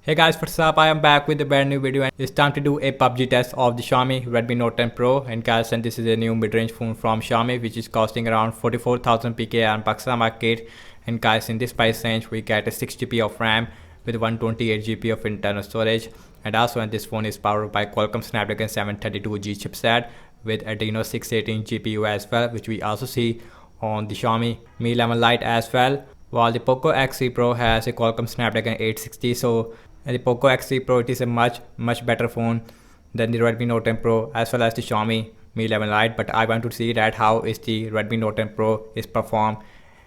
Hey guys, what's up? I am back with a brand new video and it's time to do a PUBG test of the Xiaomi Redmi Note 10 Pro. And guys, and this is a new mid-range phone from Xiaomi which is costing around 44,000 PK on Pakistan market. And guys, in this price range we get a 6GB of RAM with 128GB of internal storage. And also, and this phone is powered by Qualcomm Snapdragon 732G chipset with Adreno 618 GPU as well, which we also see on the Xiaomi Mi 11 Lite as well. While the Poco X3 Pro has a Qualcomm Snapdragon 860, so the Poco X3 Pro, it is a much better phone than the Redmi Note 10 Pro as well as the Xiaomi Mi 11 Lite. But I want to see that how is the Redmi Note 10 Pro is perform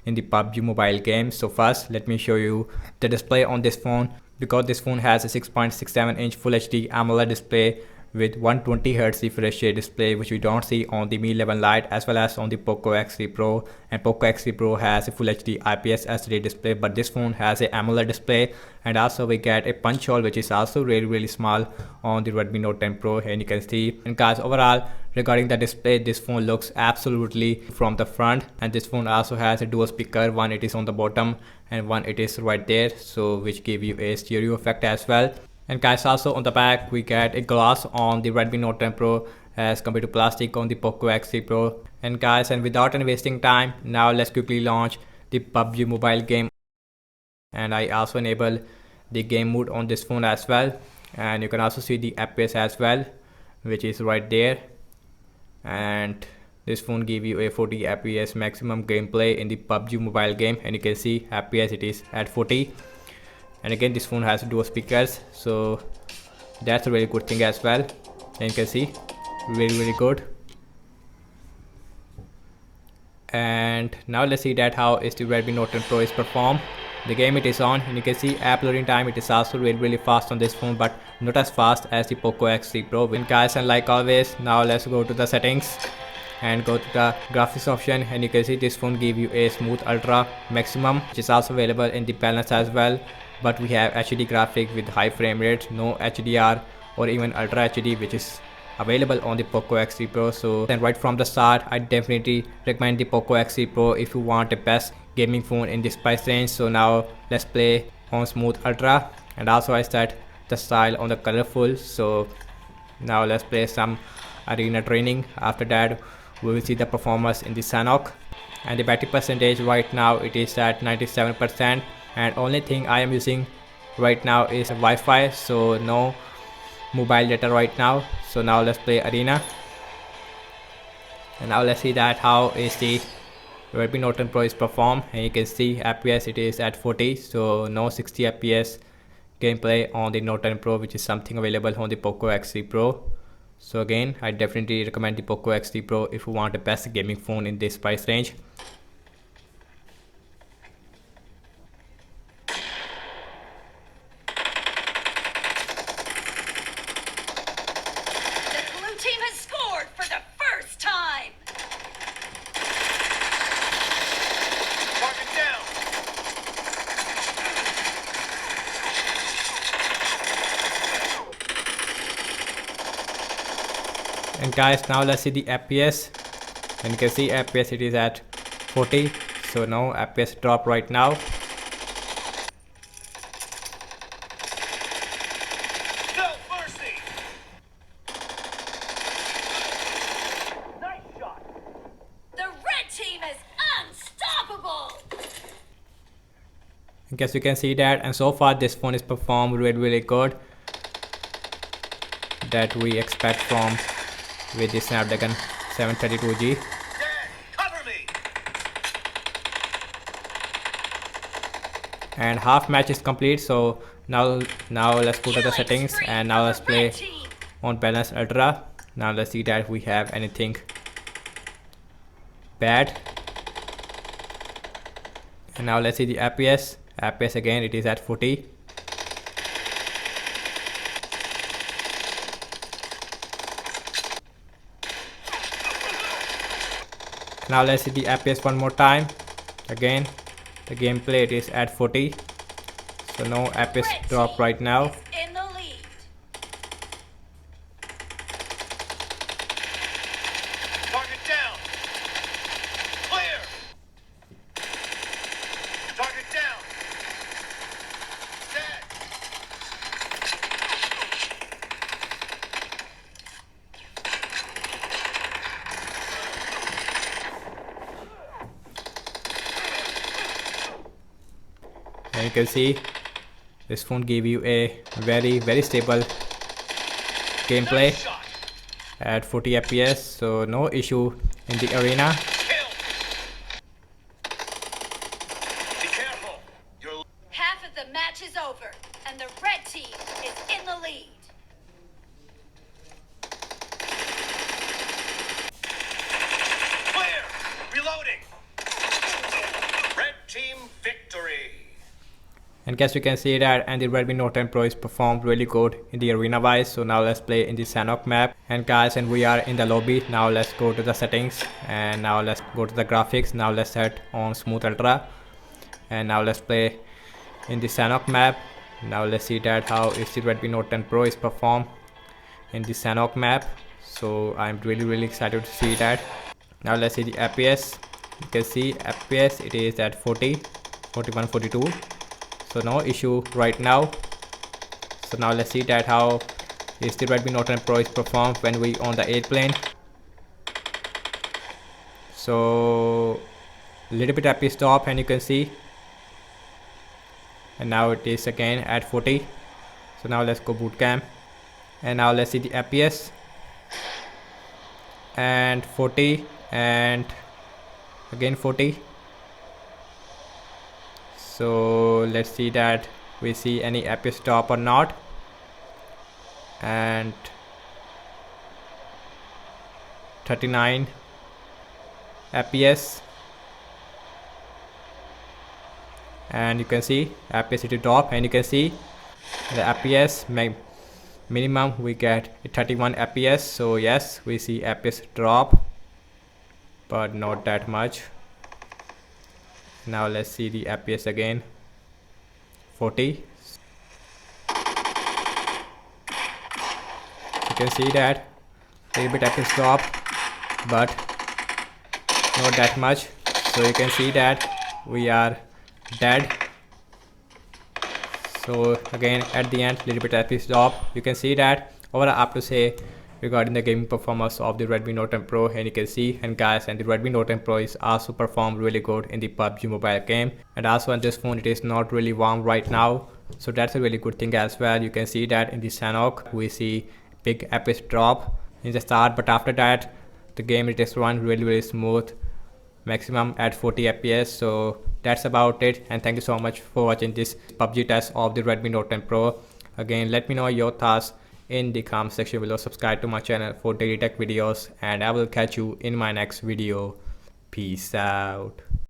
in the PUBG mobile game. So first, let me show you the display on this phone, because this phone has a 6.67-inch Full HD AMOLED display with 120Hz refresh rate display, which we don't see on the Mi 11 Lite as well as on the Poco X3 Pro. And Poco X3 Pro has a Full HD IPS LCD display, but this phone has a AMOLED display. And also we get a punch hole which is also really small on the Redmi Note 10 Pro, and you can see. And guys, overall regarding the display, this phone looks absolutely from the front. And this phone also has a dual speaker, one it is on the bottom and one it is right there, so which give you a stereo effect as well. And guys, also on the back we get a glass on the Redmi Note 10 Pro as compared to plastic on the Poco X3 Pro. And guys, and without any wasting time, now let's quickly launch the PUBG mobile game. And I also enable the game mode on this phone as well, and you can also see the FPS as well, which is right there. And this phone give you a 40 FPS maximum gameplay in the PUBG mobile game, and you can see FPS it is at 40. And again, this phone has dual speakers, so that's a really good thing as well. And you can see really good. And now let's see that how is the Redmi Note 10 Pro is perform. The game it is on, and you can see app loading time it is also really fast on this phone, but not as fast as the Poco X3 Pro. And guys, and like always, now let's go to the settings and go to the graphics option, and you can see this phone give you a smooth ultra maximum, which is also available in the balance as well. But we have HD graphic with high frame rate, no HDR or even Ultra HD, which is available on the Poco X3 Pro. So then right from the start, I definitely recommend the Poco X3 Pro if you want the best gaming phone in this price range. So now let's play on smooth ultra, and also I set the style on the colorful. So now let's play some arena training. After that we will see the performance in the Sanok, and the battery percentage right now it is at 97%. And only thing I am using right now is Wi-Fi, so no mobile data right now. So now let's play arena, and now let's see that how is the Redmi Note 10 Pro is perform. And you can see FPS it is at 40, so no 60 FPS gameplay on the Note 10 Pro, which is something available on the Poco X3 Pro. So again, I definitely recommend the Poco X3 Pro if you want the best gaming phone in this price range. Team has scored for the first time. Target down. And guys, now let's see the FPS, and you can see FPS it is at 40, so no FPS drop right now. No mercy. Nice shot. The red team is unstoppable. I guess you can see that, and so far this phone is performed really good that we expect from with the Snapdragon 732G. Dad, cover me. And half match is complete, so now let's go to the settings, and now let's play on balance ultra. Now let's see that we have anything bad. And now let's see the FPS again it is at 40. Now let's see the FPS one more time. Again the gameplay it is at 40, so no FPS drop right now. In the lead. Target down. Clear. Target down. Dead. you can see this phone give you a very stable gameplay Nice shot. at 40 fps, so no issue in the arena. Kill. Be careful. You're Half of the match is over, and the red team is in the lead. clear. Reloading. Red team victory. And guys, you can see that and the Redmi Note 10 Pro is performed really good in the arena wise. So now let's play in the Sanok map. And guys, and we are in the lobby. Now let's go to the settings, and now let's go to the graphics. Now let's set on smooth ultra, and now let's play in the Sanok map. Now let's see that how is the Redmi Note 10 Pro is performed in the Sanok map. So I'm really excited to see that. Now let's see the fps. You can see fps, it is at 40, 41, 42. So no issue right now. So now let's see that how is the Redmi Note 10 Pro is performed when we on the 8 plane. So little bit FPS stop, and you can see, and now it is again at 40. So now let's go boot camp, and now let's see the fps, and 40, and again 40. So let's see that we see any fps drop or not, and 39 fps, and you can see fps it drop, and you can see the fps minimum we get 31 fps. So yes, we see fps drop, but not that much. Now let's see the fps again, 40. You can see that a little bit fps drop, but not that much. So you can see that we are dead. So again at the end, little bit fps drop. You can see that overall I have to say regarding the gaming performance of the Redmi Note 10 Pro, and you can see, and guys, and the Redmi Note 10 Pro is also performed really good in the PUBG mobile game. And also on this phone it is not really warm right now, so that's a really good thing as well. You can see that in the Sanok we see big fps drop in the start, but after that the game it is run really smooth, maximum at 40 fps. So that's about it, and thank you so much for watching this PUBG test of the Redmi Note 10 Pro. Again, let me know your thoughts in the comment section below. Subscribe to my channel for daily tech videos, and I will catch you in my next video. Peace out.